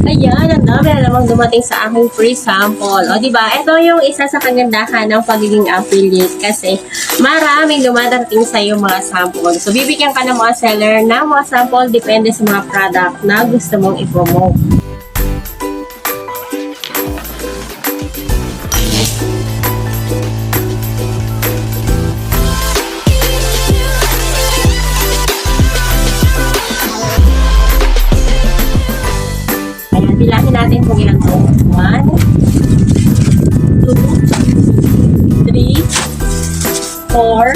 Ayan, ang dami na namang dumating sa aking free sample. O, diba? Ito yung isa sa kagandahan ng pagiging affiliate kasi maraming dumadating sa iyo mga sample. So, bibigyan ka ng mga seller ng mga sample depende sa mga product na gusto mong i-promote. Bilahin natin kung ilan to. 1, 2, 3, 4,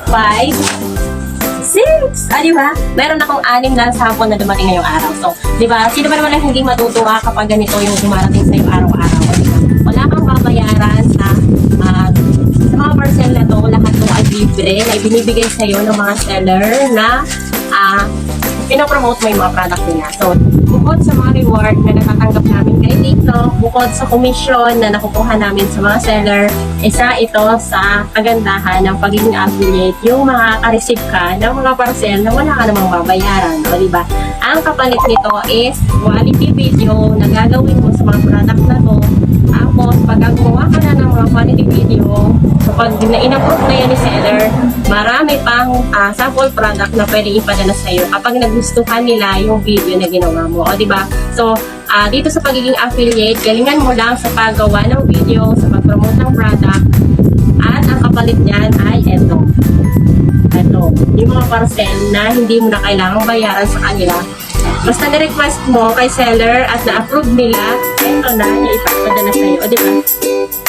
5, 6. Ah, diba? Meron akong 6 na sample na dumating ngayong araw. So, diba? Sino ba naman ang hindi matutuwa kapag ganito yung dumarating sa'yo araw-araw? Diba? Wala kang babayaran sa mga parcel na to. Lahat to ay libre na ibinibigay sa'yo ng mga seller na pinopromote mo yung mga product nila. So, bukod sa mga reward na natatanggap namin kay TikTok, bukod sa komisyon na nakukuha namin sa mga seller, isa ito sa kagandahan ng pagiging affiliate, yung makaka-receive ka ng mga parcel na wala ka namang babayaran. O, diba? Ang kapalit nito is quality video na gagawin mo sa mga product na to. Tapos, pag gumawa ka na ng mga quality video, so pag in-approve na yan ni seller, marami pang sample product na pwede ipadala sa'yo kapag nagustuhan nila yung video na ginawa mo. O, diba? So, dito sa pagiging affiliate, galingan mo lang sa paggawa ng video, sa pag-promote ng product, at ang kapalit niyan ay ito. Ito, yung mga parcel na hindi mo na kailangang bayaran sa kanila. Basta ni-request mo kay seller at na-approve nila, ito na, ipapadala sa'yo. O, diba?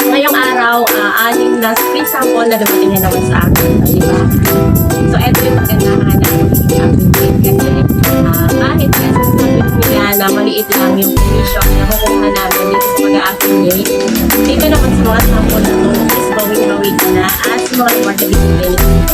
Ngayong araw, 6 na free sample na dumating na naman sa akin. O, diba? So, ito yung kagandahan ng affiliate kasi kahit sasabihin nila na maliit lang yung commission na makukuha namin dito sa mag-affiliate, dito naman sa mga sample na ito, is bawing-bawi ka na at sa mga marketing benefits.